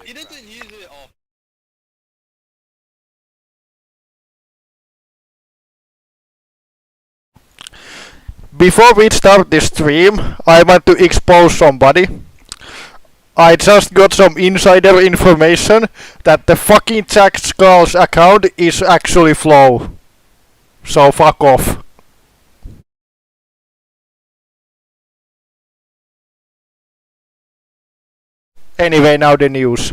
He didn't use it off. Before we start this stream, I want to expose somebody. I just got some insider information that the fucking Jack Skulls account is actually Flow. So fuck off. Anyway, now the news.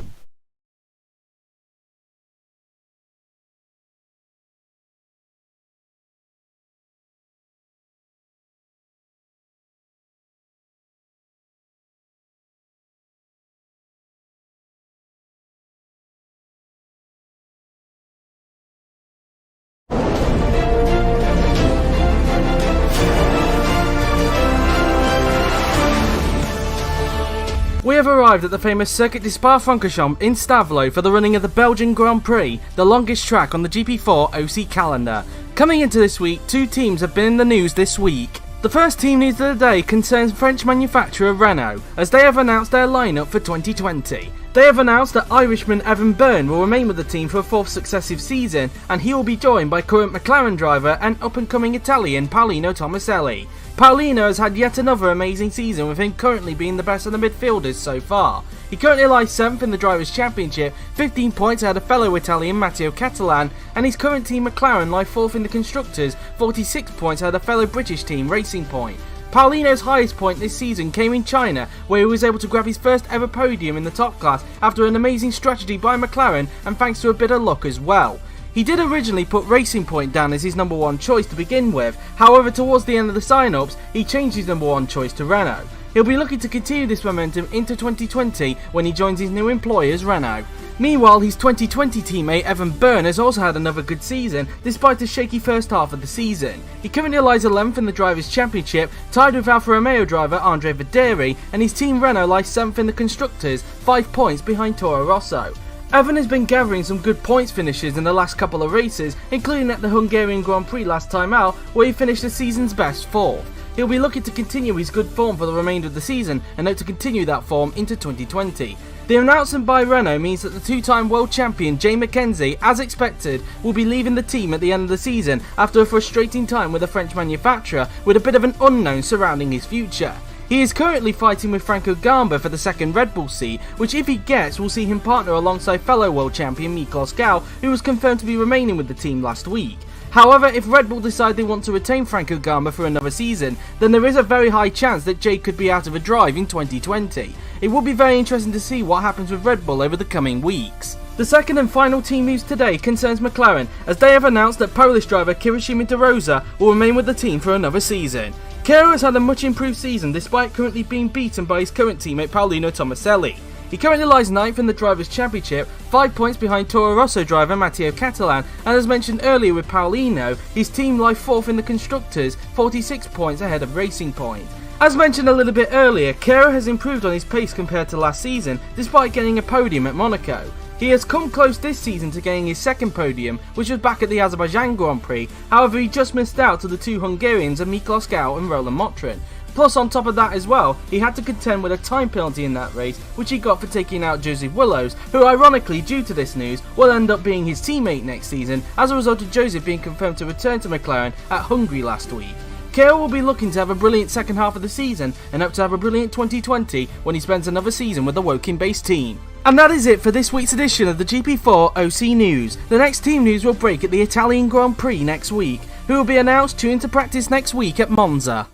We have arrived at the famous Circuit de Spa-Francorchamps in Stavelot for the running of the Belgian Grand Prix, the longest track on the GP4 OC calendar. Coming into this week, two teams have been in the news this week. The first team news of the day concerns French manufacturer Renault, as they have announced their lineup for 2020. They have announced that Irishman Evan Byrne will remain with the team for a fourth successive season, and he will be joined by current McLaren driver and up-and-coming Italian Paolino Tomaselli. Paolino has had yet another amazing season, with him currently being the best of the midfielders so far. He currently lies 7th in the Drivers' Championship, 15 points ahead of fellow Italian Matteo Catalan, and his current team McLaren lie 4th in the Constructors, 46 points ahead of fellow British team Racing Point. Paolino's highest point this season came in China, where he was able to grab his first ever podium in the top class after an amazing strategy by McLaren and thanks to a bit of luck as well. He did originally put Racing Point down as his number one choice to begin with, however towards the end of the sign-ups, he changed his number one choice to Renault. He'll be looking to continue this momentum into 2020 when he joins his new employers Renault. Meanwhile, his 2020 teammate Evan Byrne has also had another good season, despite a shaky first half of the season. He currently lies 11th in the Drivers' Championship, tied with Alfa Romeo driver Andre Vaderi, and his team Renault lies 7th in the Constructors, 5 points behind Toro Rosso. Evan has been gathering some good points finishes in the last couple of races, including at the Hungarian Grand Prix last time out, where he finished the season's best 4th. He'll be looking to continue his good form for the remainder of the season and hope to continue that form into 2020. The announcement by Renault means that the two-time world champion Jay McKenzie, as expected, will be leaving the team at the end of the season after a frustrating time with a French manufacturer with a bit of an unknown surrounding his future. He is currently fighting with Franco Gamba for the second Red Bull seat, which if he gets will see him partner alongside fellow world champion Miklos Gau, who was confirmed to be remaining with the team last week. However, if Red Bull decide they want to retain Franco Gamba for another season, then there is a very high chance that Jay could be out of a drive in 2020. It will be very interesting to see what happens with Red Bull over the coming weeks. The second and final team news today concerns McLaren, as they have announced that Polish driver Kirishima De Rosa will remain with the team for another season. Kiro has had a much improved season despite currently being beaten by his current teammate Paolino Tomaselli. He currently lies 9th in the Drivers' Championship, 5 points behind Toro Rosso driver Matteo Catalan, and as mentioned earlier with Paolino, his team lie 4th in the Constructors, 46 points ahead of Racing Point. As mentioned a little bit earlier, Kiro has improved on his pace compared to last season, despite getting a podium at Monaco. He has come close this season to getting his second podium, which was back at the Azerbaijan Grand Prix, however he just missed out to the two Hungarians of Miklos Gau and Roland Motrin. Plus on top of that as well, he had to contend with a time penalty in that race, which he got for taking out Joseph Willows, who ironically due to this news will end up being his teammate next season as a result of Joseph being confirmed to return to McLaren at Hungary last week. Kiro will be looking to have a brilliant second half of the season and hope to have a brilliant 2020 when he spends another season with the Woking-based team. And that is it for this week's edition of the GP4 OC News. The next team news will break at the Italian Grand Prix next week, who will be announced to into practice next week at Monza.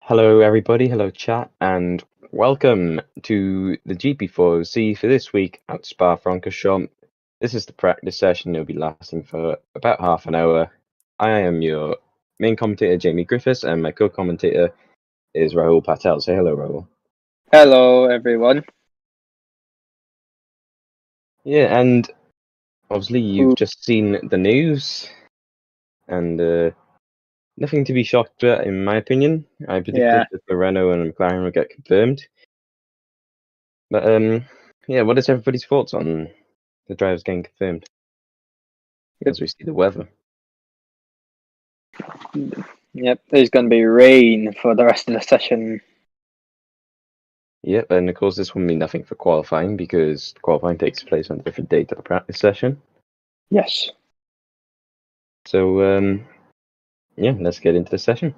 Hello, everybody. Hello, chat, and welcome to the GP4C for this week at Spa-Francorchamps. This is the practice session. It'll be lasting for about half an hour. I am your main commentator, Jamie Griffiths, and my co-commentator is Rahul Patel. Say hello, Rahul. Hello, everyone. Yeah, and obviously you've just seen the news, and Nothing to be shocked at, in my opinion. I predicted that the Renault and McLaren would get confirmed. But yeah, what is everybody's thoughts on the drivers getting confirmed? As we see the weather. Yep, there's going to be rain for the rest of the session. Yep, and of course this wouldn't mean nothing for qualifying because qualifying takes place on a different date to the practice session. Yes. So yeah, let's get into the session.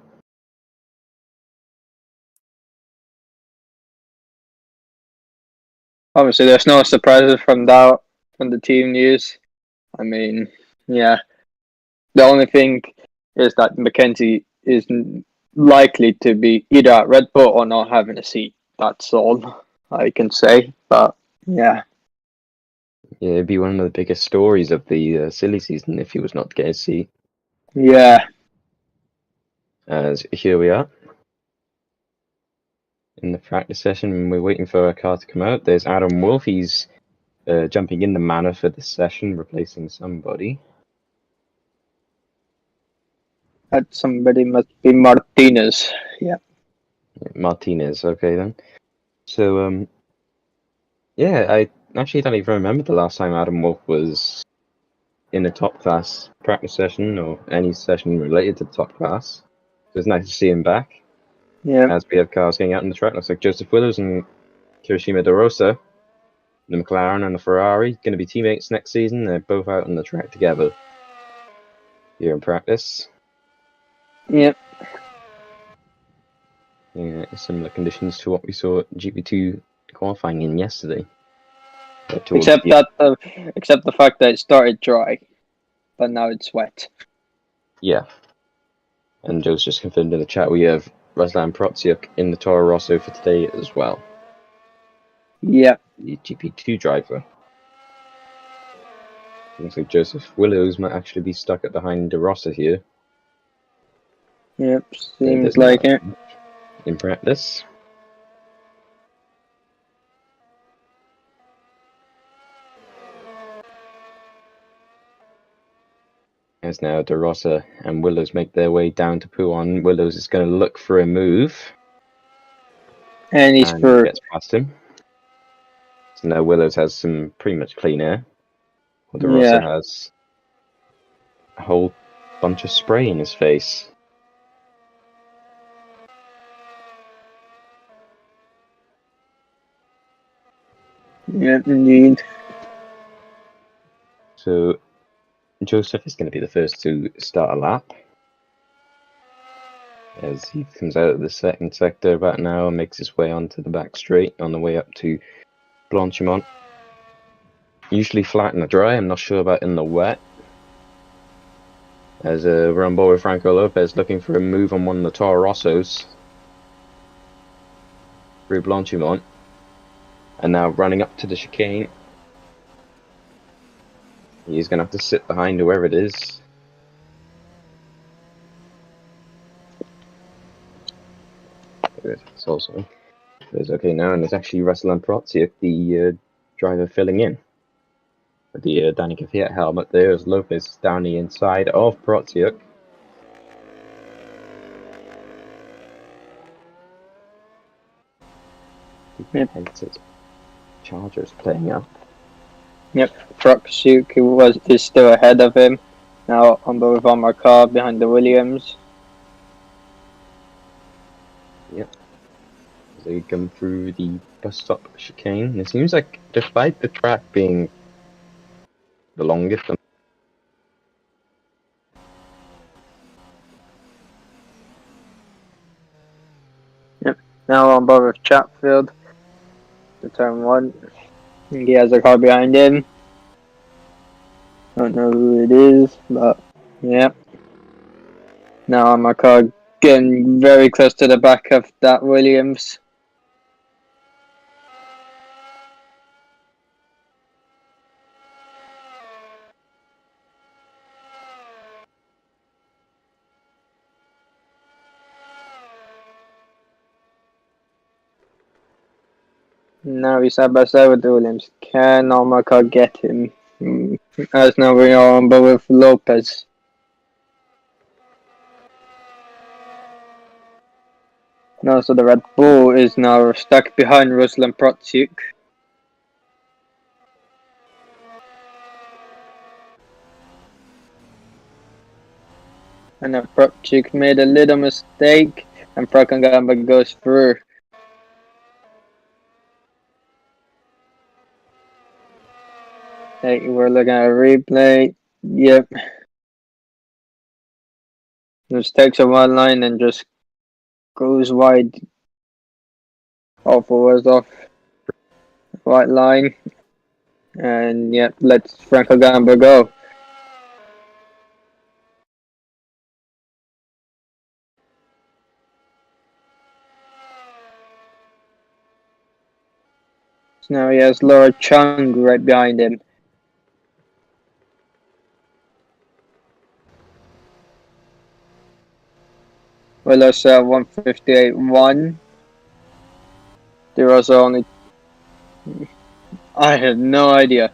Obviously, there's no surprises from the team news. I mean, yeah. The only thing is that Mackenzie is likely to be either at Red Bull or not having a seat. That's all I can say. But yeah. Yeah, it'd be one of the biggest stories of the silly season if he was not to get a seat. Yeah. As here we are in the practice session, and we're waiting for our car to come out. There's Adam Wolf. He's jumping in the manor for this session, replacing somebody. That somebody must be Martinez. Yeah. Martinez, okay then. So, yeah, I actually don't even remember the last time Adam Wolf was in a top class practice session or any session related to the top class. So it's nice to see him back. Yeah. As we have cars getting out on the track, looks like Joseph Willows and Kirishima De Rosa, the McLaren and the Ferrari, going to be teammates next season. They're both out on the track together here in practice. Yep. Yeah, similar conditions to what we saw at GP2 qualifying in yesterday. Except the fact that it started dry, but now it's wet. Yeah. And Joe's just confirmed in the chat we have Ruslan Protsiuk in the Toro Rosso for today as well. Yeah. The GP2 driver. Looks like Joseph Willows might actually be stuck at behind De Rosa here. Yep, seems like it. In practice. As now De Rosa and Willows make their way down to Puan. Willows is going to look for a move. And he gets past him. So now Willows has some pretty much clean air. Well, De Rosa has a whole bunch of spray in his face. Yeah, indeed. So Joseph is going to be the first to start a lap. As he comes out of the second sector about an hour, makes his way onto the back straight on the way up to Blanchimont. Usually flat and dry, I'm not sure about in the wet. As we're on board with Franco Lopez looking for a move on one of the Toro Rossos through Blanchimont. And now running up to the chicane. He's going to have to sit behind whoever it is. It's also it's okay now, and it's actually Ruslan Protsiuk, the driver filling in. With the Danica Fiat helmet there as Lopez down the inside of Protsiuk. Yep. Chargers playing up. Yep, Protsiuk is still ahead of him. Now on board with Omar Carr behind the Williams. Yep. As they come through the bus stop chicane. It seems like despite the track being the longest, Yep. Now on board with Chatfield. To turn one. He has a car behind him. Don't know who it is, but yeah. Now on my car getting very close to the back of that Williams. Now he's side by side with the Williams. Can Almacar get him? As now we are on board with Lopez. No, so the Red Bull is now stuck behind Ruslan Protsuk. And then Protsuk made a little mistake, and Prakangamba goes through. Hey, we're looking at a replay. Yep. Just takes a one line and just goes wide. Off was off. White line. And yep, lets Franco Gamba go. So now he has Laura Chung right behind him. Well, that's 158.1. There was only. I had no idea.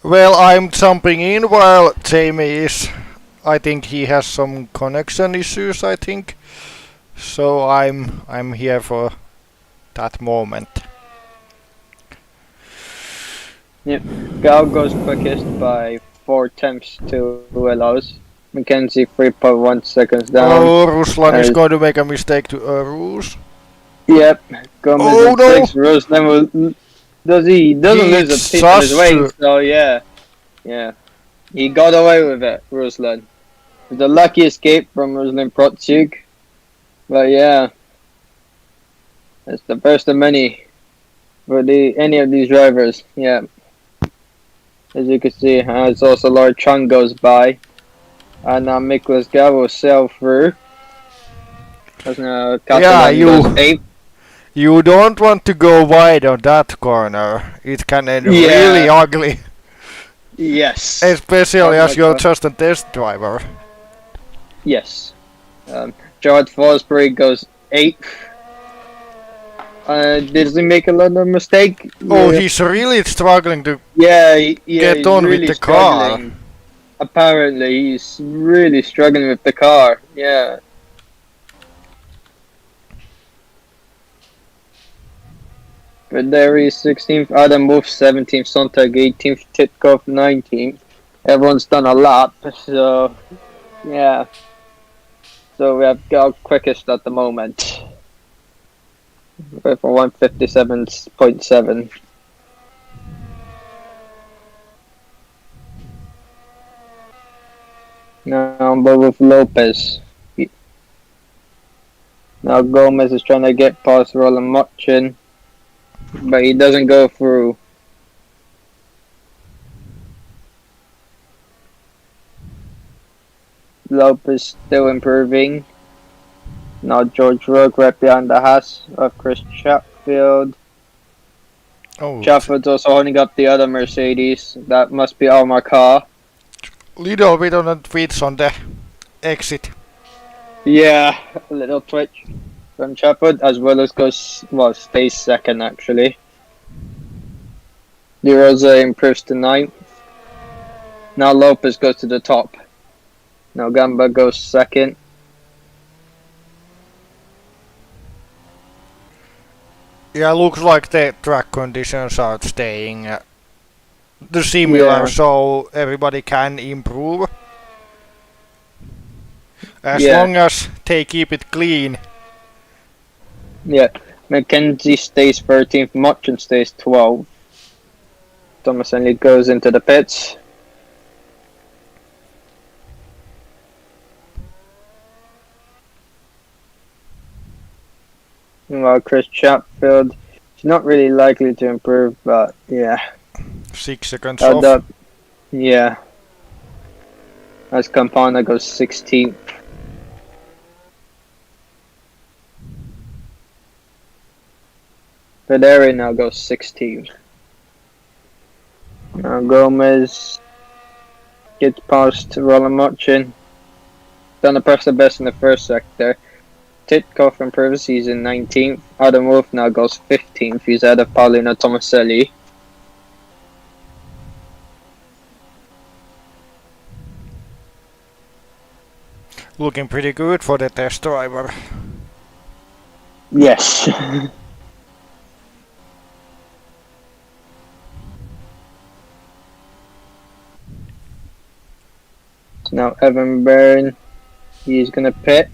Well, I'm jumping in while Jamie is. I think he has some connection issues. I think. So I'm here for that moment. Yep. Gal goes quickest by 4 attempts to allows. Mackenzie 3.1 seconds down. Oh, Ruslan is going to make a mistake to Rus. Yep. Gomez Oh, in no. 6. Ruslan will. He doesn't lose a piece of his wing, so yeah. Yeah. He got away with it, Ruslan. It's a lucky escape from Ruslan Protsuk. But yeah. It's the first of many for any of these drivers. Yeah. As you can see, it's also Lord Chung goes by. And now Miklas Gal will sail through. As now Catalan goes 8th. You don't want to go wide on that corner. It can end really ugly. Yes. Especially as you're just a test driver. Yes. Gerard Forsberg goes 8th. Did he make another mistake? Oh, he's really struggling to get on really with the car. Apparently, he's really struggling with the car. Yeah. But there he's 16th, Adam Wolf 17th, Sontag 18th, Titkov 19th. Everyone's done a lap, so yeah. So we have Gal quickest at the moment. For 157.7. Now but with Lopez. Now Gomez is trying to get past Roland Mochin, but he doesn't go through. Lopez still improving. Now George Rook right behind the Haas of Chris Chatfield. Oh, Chatfield's also holding up the other Mercedes. That must be Almar Carr. Little bit on the twitch on the exit. Yeah, a little twitch from Chatfield, as well as stays second actually. De Rosa improves to 9th. Now Lopez goes to the top. Now Gamba goes second. Yeah, looks like the track conditions are staying the similar, so everybody can improve. As long as they keep it clean. Yeah, Mackenzie stays 13th, Mochin stays 12th. Thomas Henley goes into the pits. Well, Chris Chatfield is not really likely to improve, but yeah. 6 seconds off. Yeah. As Campana goes 16th. Federi now goes 16th. Now Gomez gets past Roland Mochin. Done a personal best in the first sector. Titkov improves, he's in 19th. Adam Wolf now goes 15th. He's ahead of Paulino Tomaselli. Looking pretty good for the test driver. Yes. Now Evan Byrne, he's gonna pit.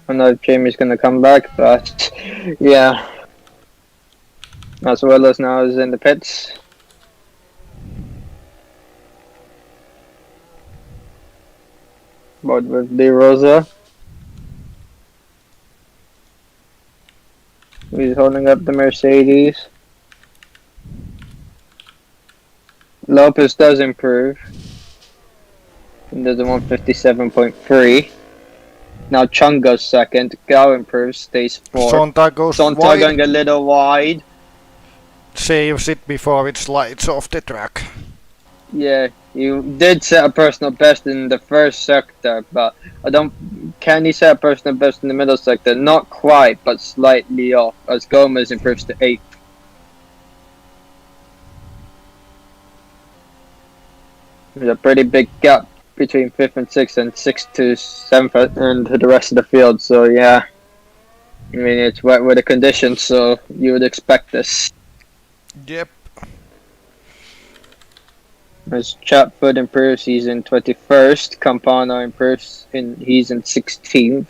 I know Jamie's gonna come back, but yeah. As well as now is in the pits. But with De Rosa. He's holding up the Mercedes. Lopez does improve. And does a 157.3. Now Chung goes second. Gao improves, stays fourth. Sontag goes Sontag wide, going a little wide. saves it before it slides off the track. Yeah, you did set a personal best in the first sector, but I don't. Can he set a personal best in the middle sector? Not quite, but slightly off. As Gomez improves to 8th. There's a pretty big gap between 5th and 6th, and 6th to 7th, and the rest of the field. So yeah, I mean it's wet with the conditions, so you would expect this. Yep. As Chatfoot improves, he's in 21st. Campana improves, he's in 16th.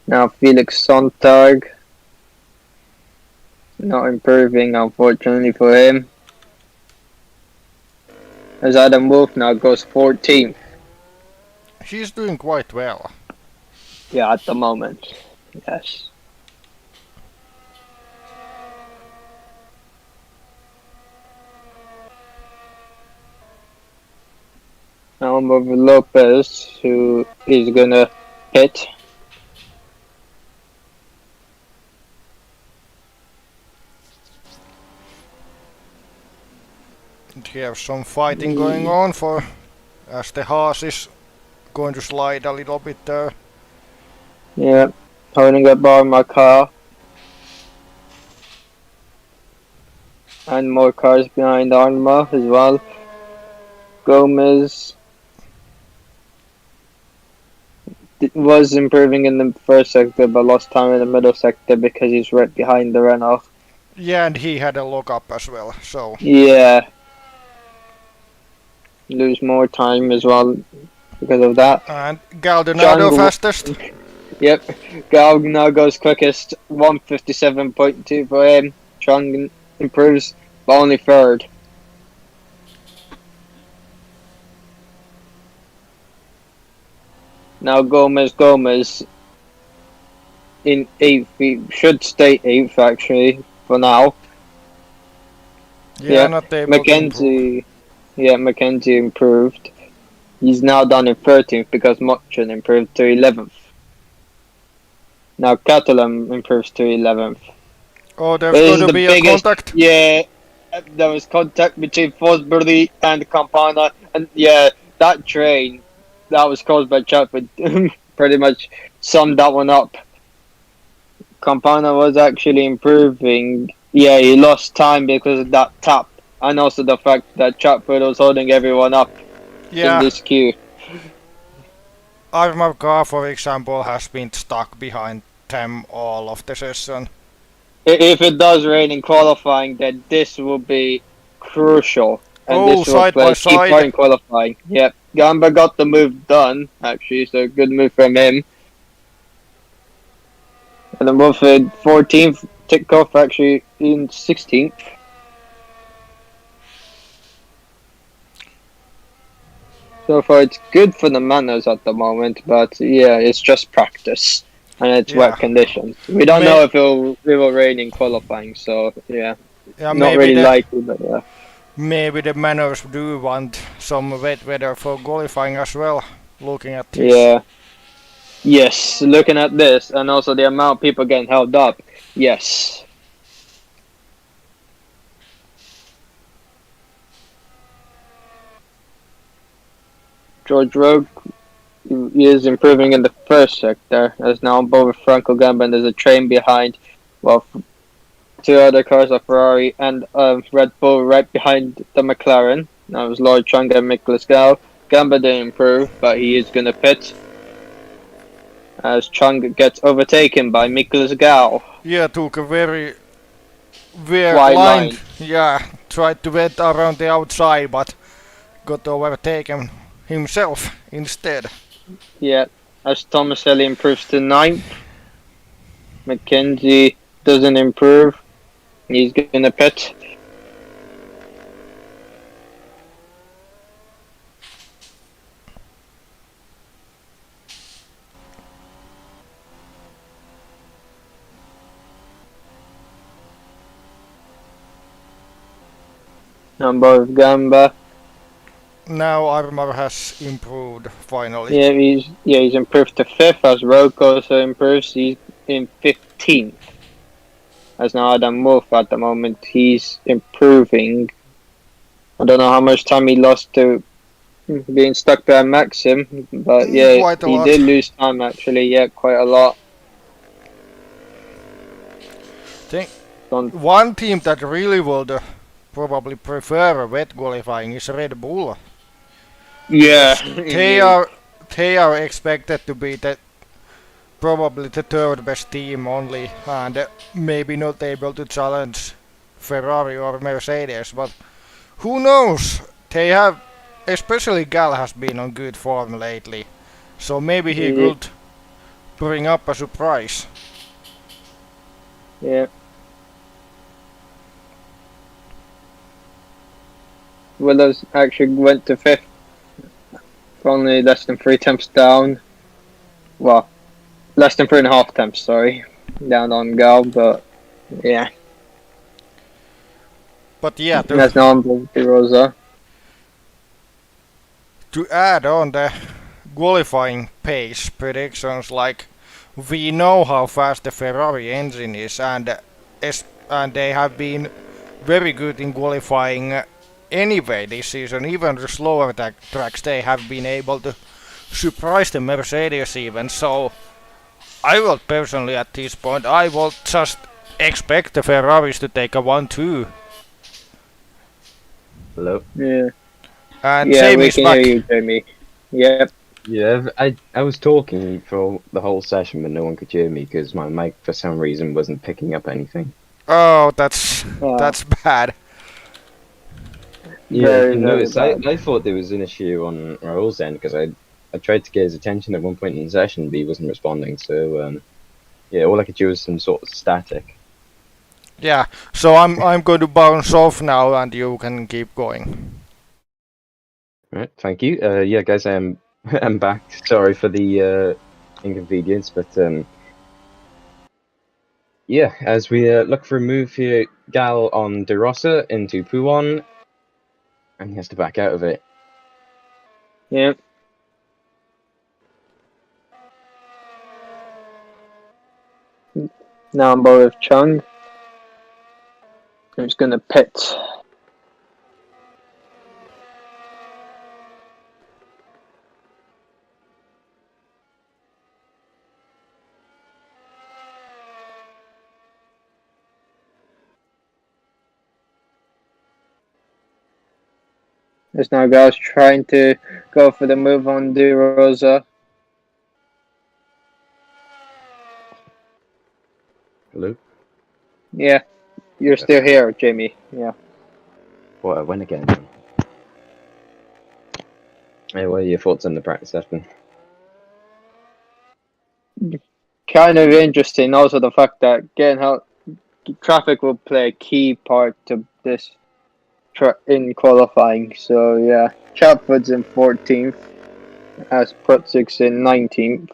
Now Felix Sontag. Not improving, unfortunately for him. As Adam Wolf now goes 14th. He's doing quite well. Yeah, at the moment. Yes. Now I'm over Lopez, who is gonna hit. And we have some fighting going on for as the Haas is going to slide a little bit there. Yeah, holding up by my car. And more cars behind Arma as well. Gomez was improving in the first sector, but lost time in the middle sector because he's right behind the Renault. Yeah, and he had a lock-up as well, so... Yeah. Lose more time as well because of that. And Galdonado fastest. Yep. Gal now goes quickest. 157.2 for him. Chung improves, but only third. Now Gomez in 8th. He should stay 8th actually for now. Yeah, not able Mackenzie. Yeah, Mackenzie improved. He's now down in 13th because Motchen improved to 11th. Now Catalan improves to 11th. Oh, there's going to be a contact? Yeah, there was contact between Fosbury and Campana. And yeah, that train that was caused by Chatwood pretty much summed that one up. Campana was actually improving. Yeah, he lost time because of that tap. And also the fact that Chatwood was holding everyone up in this queue. Armor car, for example, has been stuck behind them all of the session. If it does rain in qualifying, then this will be crucial. And this will side by side. Key point qualifying. Yep. Gamba got the move done, actually, so good move from him. And then Wilfred 14th, Titkoff actually in 16th. So far it's good for the Manos at the moment, but yeah, it's just practice. And it's wet conditions. We don't know if it will rain in qualifying, so yeah. Not really likely, but yeah. Maybe the Manors do want some wet weather for qualifying as well, looking at this. Yeah. Yes, looking at this, and also the amount of people getting held up. Yes. George Rogue is improving in the first sector, as now both Franco Gamba and there's a train behind. Well, two other cars are Ferrari and Red Bull right behind the McLaren. That was Lloyd Chung and Nicholas Gal. Gamba didn't improve, but he is going to pit as Chung gets overtaken by Nicholas Gal. Yeah, took a very Wide line. Yeah, tried to went around the outside, but got overtaken himself instead. Yeah, as Tomaselli improves to 9th. McKenzie doesn't improve. He's going to pit. Number of Gamba. Now Armor has improved finally. He's improved to 5th as Roke also improves. He's in 15th. As now Adam Wolf at the moment, he's improving. I don't know how much time he lost to being stuck by Maxim, but yeah, Quite a he lot. did lose time actually. Yeah, quite a lot. Think one team that really would probably prefer a wet qualifying is Red Bull. Yeah, They are expected to be probably the third best team only, and maybe not able to challenge Ferrari or Mercedes, but who knows? They have, especially Gal has been on good form lately, so maybe he could bring up a surprise. Yeah. Willows actually went to 5th, only less than 3 temps down. Well, less than 3.5 temps, sorry, down on Gal, but yeah. But yeah, That's now on De Rosa. to add on the qualifying pace predictions, like we know how fast the Ferrari engine is, and they have been very good in qualifying anyway this season. Even the slower tracks they have been able to surprise the Mercedes even. So I will personally at this point I will just expect the Ferraris to take a 1-2. Hello. Yeah. And Yeah, Jamie we is can back. hear you, Jamie. Yep. Yeah, I was talking for the whole session, but no one could hear me because my mic, for some reason, wasn't picking up anything. Oh, that's bad. Yeah, Very, I very noticed. bad. I thought there was an issue on Raul's end because I tried to get his attention at one point in the session, but he wasn't responding. So yeah, all I could do was some sort of static. Yeah, so I'm going to bounce off now, and you can keep going. Right, thank you. Yeah, guys, I'm back. Sorry for the inconvenience, but yeah, as we look for a move here, Gal on De Rosa into Puon, and he has to back out of it. Yep. Now I'm with Chung. Who's gonna pit? There's now guys trying to go for the move on De Rosa. Hello? Yeah, you're still here, Jamie. Yeah. What, I went again? Hey, what are your thoughts on the practice session? Kind of interesting. Also, the fact that getting out traffic will play a key part to this in qualifying. So yeah, Chatford's in 14th, as Prutzik's in 19th.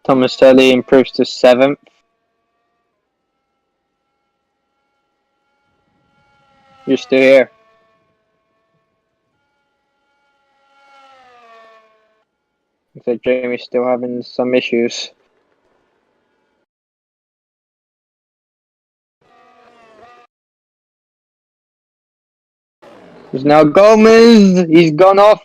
Tomaselli improves to 7th. You're still here. Looks like Jamie's still having some issues. There's now Gomez. He's gone off.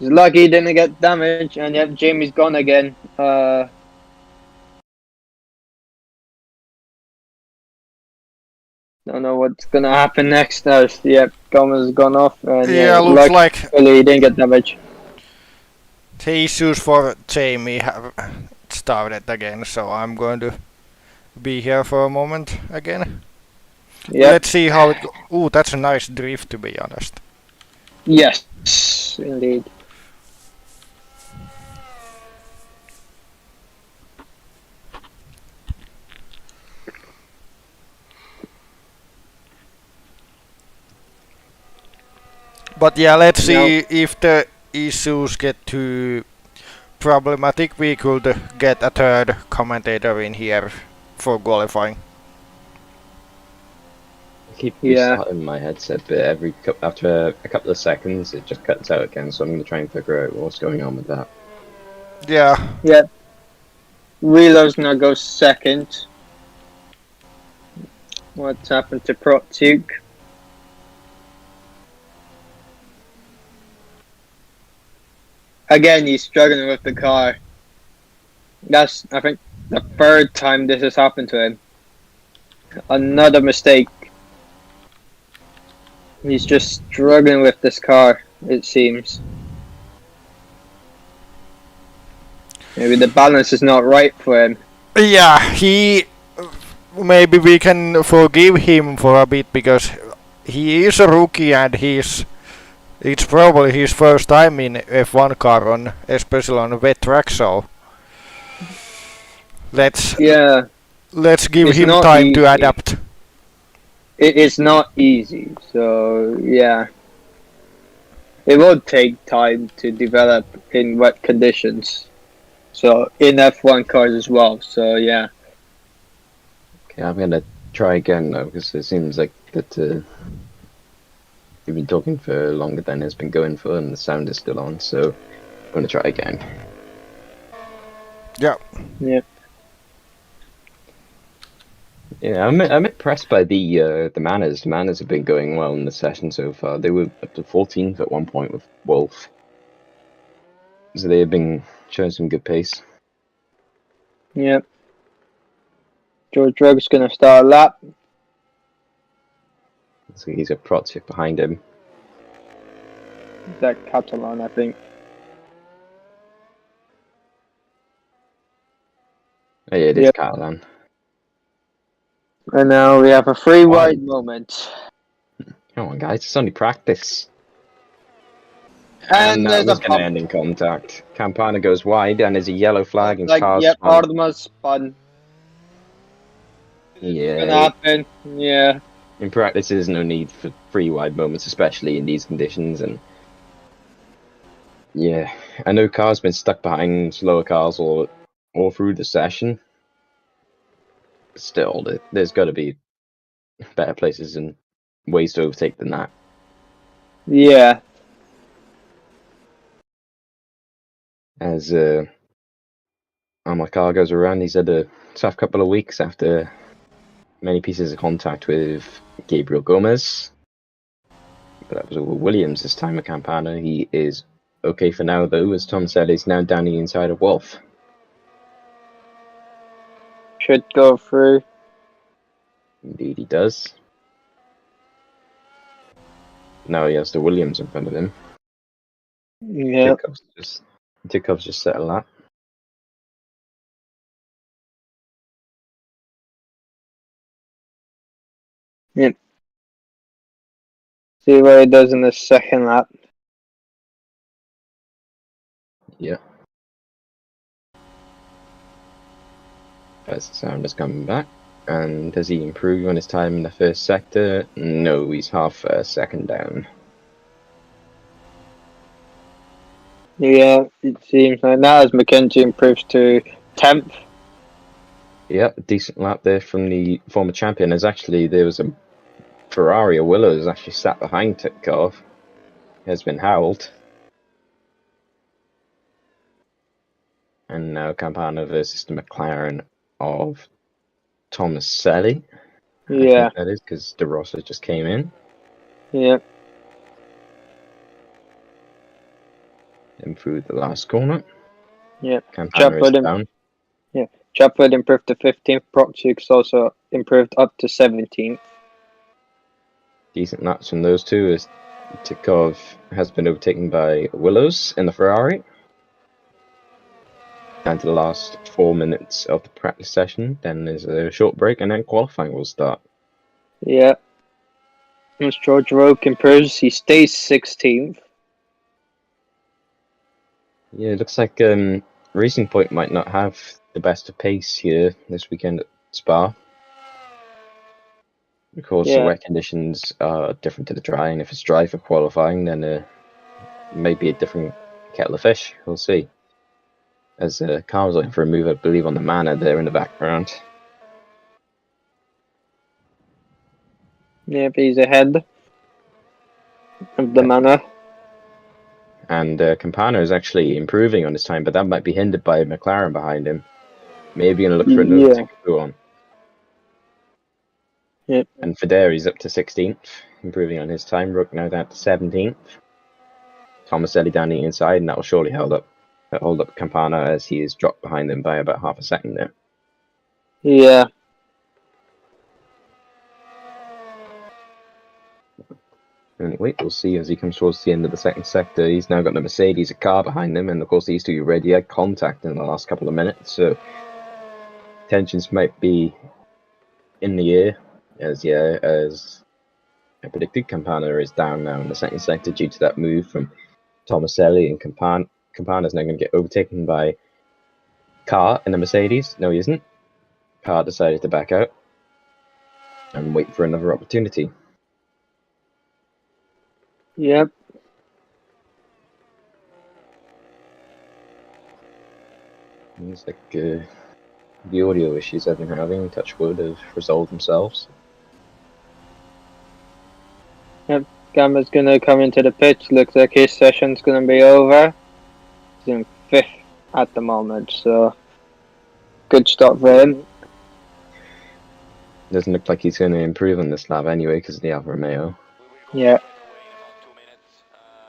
He's lucky he didn't get damaged, and yep, Jamie's gone again. Don't know what's gonna happen next. Yep, Gomez has gone off, and Yeah, looks like luckily he didn't get damaged. the issues for Jamie have started again, so I'm going to be here for a moment again. Yep. Let's see how it goes. Ooh, that's a nice drift, to be honest. Yes, indeed. But yeah, let's see if the issues get too problematic. We could get a third commentator in here for qualifying. I keep restarting my headset, but after a couple of seconds, it just cuts out again. So I'm going to try and figure out what's going on with that. Yeah. Yep. Relo's gonna go second. What's happened to Protsuke? Again, he's struggling with the car. That's, I think, the third time this has happened to him. Another mistake. He's just struggling with this car, it seems. Maybe the balance is not right for him. Yeah, maybe we can forgive him for a bit because he is a rookie and it's probably his first time in F1 car especially on a wet track, so let's give him time to adapt. It is not easy, so yeah. It will take time to develop in wet conditions. So in F1 cars as well, so yeah. Okay, I'm gonna try again though, because it seems like that you've been talking for longer than it's been going for, and the sound is still on. So I'm gonna try again. Yeah. Yeah. Yeah, I'm impressed by the Manners. The Manners have been going well in the session so far. They were up to 14th at one point with Wolf, so they have been showing some good pace. Yep. George Rugg's gonna start a lap. So he's got Protzik behind him. Is that Catalan, I think. Oh yeah, it is Catalan. And now we have a free wide moment. Come on, guys, it's only practice. And that there's was a going to end in contact. Campana goes wide, and there's a yellow flag, and cars yep, spun. Ardma spun. Yeah. It's gonna happen. Yeah. In practice, there's no need for free wide moments, especially in these conditions. And yeah, I know cars been stuck behind slower cars all through the session. Still, there's got to be better places and ways to overtake than that. Yeah. As my car goes around, he's had a tough couple of weeks after many pieces of contact with Gabriel Gomez. But that was over Williams this time at Campana. He is okay for now, though. As Tom said, he's now down the inside of Wolf. Should go through. Indeed, he does. Now he has the Williams in front of him. Yeah. Tikov's just settled that. Yep. See what he does in the second lap. Yeah. As the sound is coming back. And does he improve on his time in the first sector? No, he's half a second down. Yeah, it seems like that as McKenzie improves to 10th. Yeah, decent lap there from the former champion. There was a Ferrari, a Willows, actually sat behind Tikov. Has been howled. And now Campana versus the McLaren of Thomas Selly. Yeah. I think that is because De Rossa just came in. Yeah. him through the last corner. Yeah. Campana is Chapwood, down. Chapwood improved to 15th. Proxy's also improved up to 17th. Decent laps from those two as Tikov has been overtaken by Willows in the Ferrari. Down to the last 4 minutes of the practice session. Then there's a short break and then qualifying will start. Yeah. As George Roke improves, he stays 16th. Yeah, it looks like Racing Point might not have the best of pace here this weekend at Spa. Of course, the Yeah. wet conditions are different to the dry, and if it's dry for qualifying, then it may be a different kettle of fish. We'll see. As Carl's looking for a move, I believe, on the Manor there in the background. Yeah, he's ahead of the Manor. And Campana is actually improving on his time, but that might be hindered by McLaren behind him. Maybe going to look for another Yeah. ticket to go on. Yep. And Federi's up to 16th, improving on his time. Rook now down to 17th. Tomaselli down the inside, and that will surely hold up Campana as he is dropped behind him by about half a second there. Yeah. Anyway, we'll see as he comes towards the end of the second sector. He's now got the Mercedes, a car behind him, and of course these two already had contact in the last couple of minutes, so tensions might be in the air. As I predicted, Campana is down now in the second sector due to that move from Tomaselli, and Campana's now going to get overtaken by Carr in the Mercedes. No, he isn't. Carr decided to back out and wait for another opportunity. Yep. It's like the audio issues I've been having, touch wood, have resolved themselves. Gamba's gonna come into the pitch. Looks like his session's gonna be over. He's in 5th at the moment, so good start for him. Doesn't look like he's going to improve on this lap anyway because of the Alfa Romeo. Yeah.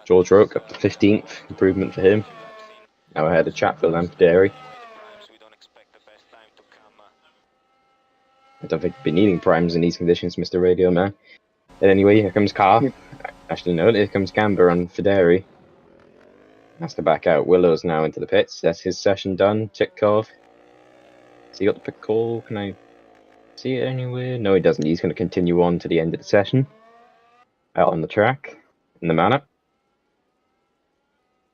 George Roke up to 15th, improvement for him. Now ahead of Chatfield and Federi. I don't think he'd be needing primes in these conditions, Mr. Radio Man. And anyway, here comes Carr. Actually, no, here comes Gamba on Federi. Has to back out. Willow's now into the pits. That's his session done. Chitkov. Has he got the pit call? Can I see it anywhere? No, he doesn't. He's going to continue on to the end of the session. Out on the track. In the Manor.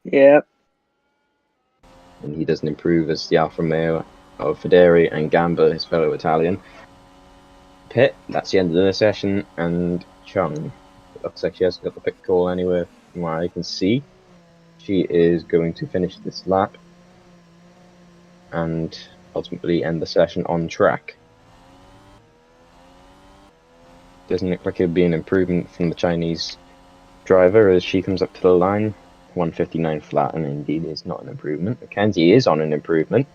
Yeah. And he doesn't improve as the Alfa Romeo of Federi and Gamba, his fellow Italian. Pit, that's the end of the session, and Chung. Looks like she hasn't got the pit call anywhere from what I can see. She is going to finish this lap and ultimately end the session on track. Doesn't look like it would be an improvement from the Chinese driver as she comes up to the line. 159 flat, and indeed is not an improvement. Mackenzie is on an improvement.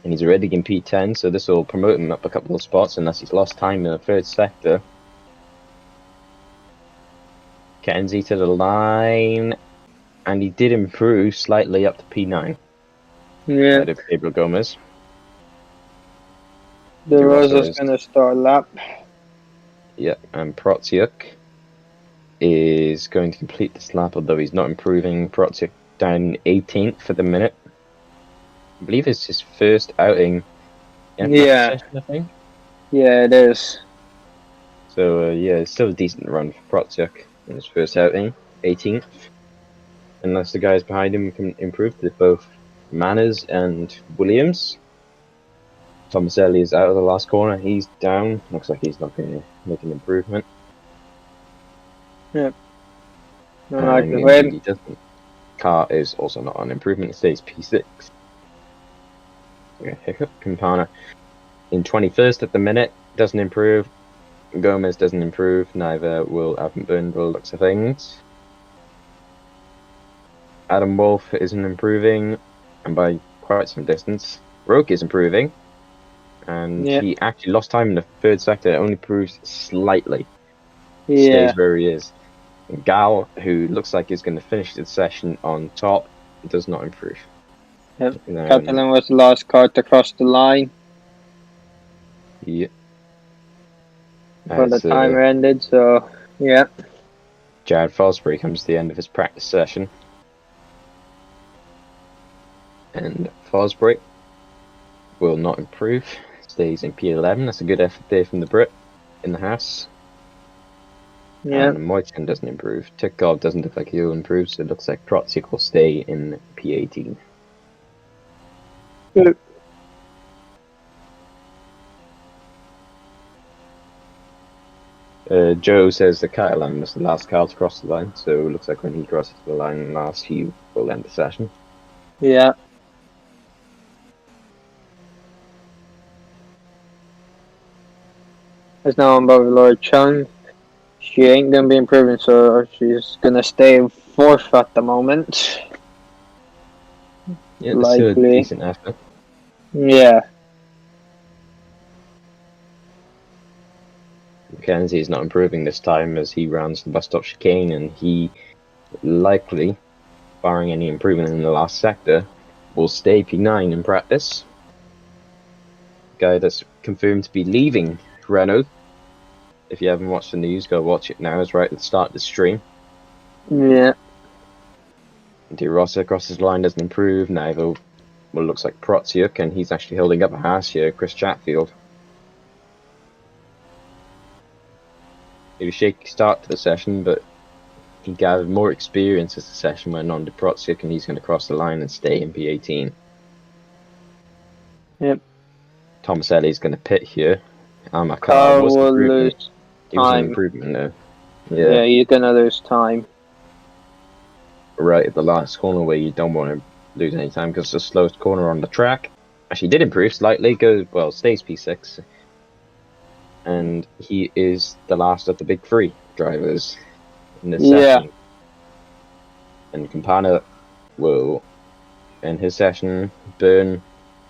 And he's already in P10, so this will promote him up a couple of spots unless he's lost time in the third sector. Kenzie to the line, and he did improve slightly up to P9. Yeah. Ahead of Gabriel Gomez. The Rosa's is- gonna start lap. Yeah, and Protsyuk is going to complete this lap, although he's not improving. Protsyuk down 18th for the minute. I believe it's his first outing in that Yeah. session, I think. Yeah, it is. So, yeah, it's still a decent run for Protsyuk in his first outing, 18th. Unless the guys behind him can improve to both Manners and Williams. Tomaselli is out of the last corner. He's down. Looks like he's not going to make an improvement. I like the And win. he doesn't. Carr is also not on improvement. It stays P6. Okay, hiccup. Campana in 21st at the minute. Doesn't improve. Gomez doesn't improve. Neither will Avenburn, by the looks of things. Adam Wolf isn't improving, and by quite some distance. Roke is improving, and Yeah. he actually lost time in the third sector. It only improves slightly. Yeah. Stays where he is. Gal, who looks like he's going to finish the session on top, does not improve. Yep. Then, Catalan was the last car to cross the line yeah. before the As timer ended, so yeah. Jared Fosbury comes to the end of his practice session. And Fosbury will not improve. Stays in P11. That's a good effort there from the Brit in the house. Yeah. And Moitin doesn't improve. Tikov doesn't look like he'll improve, so it looks like Protzik will stay in P18. Good. Joe says the Catalan was the last car to cross the line, so it looks like when he crosses the line last, he will end the session. Yeah. There's no one above Lord Chung. She ain't gonna be improving, so she's gonna stay fourth at the moment. Yeah, that's still a Likely. decent effort. Yeah. Mackenzie is not improving this time as he rounds the bus stop chicane, and he likely, barring any improvement in the last sector, will stay P9 in practice. Guy that's confirmed to be leaving Renault. If you haven't watched the news, go watch it now. It's right at the start of the stream. Yeah. De Rossi crosses the line, doesn't improve. Neither what looks like Protziuk, and he's actually holding up a Haas here, Chris Chatfield. It was a shaky start to the session, but he gathered more experience as the session went on to Protziuk, and he's going to cross the line and stay in P18. Yep. Tomaselli's going to pit here. Amakar Car was will improving. lose He was an time. improvement there. Yeah, you're gonna lose time. Right at the last corner where you don't want to lose any time because it's the slowest corner on the track. Actually, did improve slightly. Stays P6, and he is the last of the big three drivers in this session. And Campana will end his session. Byrne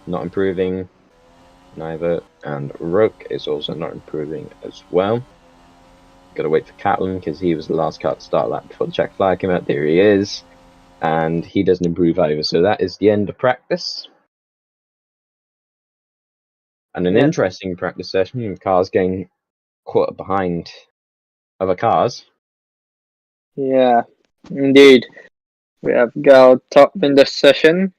not improving, neither, and Rook is also not improving as well. Gotta wait for Catlin because he was the last car to start lap before the check flag came out. There he is. And he doesn't improve either. So that is the end of practice. And an interesting practice session. Cars getting caught behind other cars. Yeah, indeed. We have Gal top in this session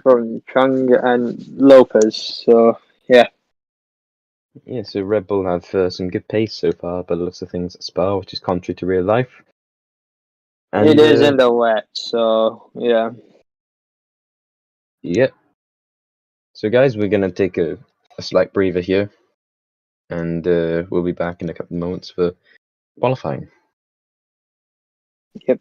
from Chung and Lopez. So yeah. Yeah, so Red Bull have some good pace so far, but it looks of things at Spa, which is contrary to real life. And, It is in the wet, so yeah. Yep. So guys, we're gonna take a slight breather here, and we'll be back in a couple of moments for qualifying. Yep.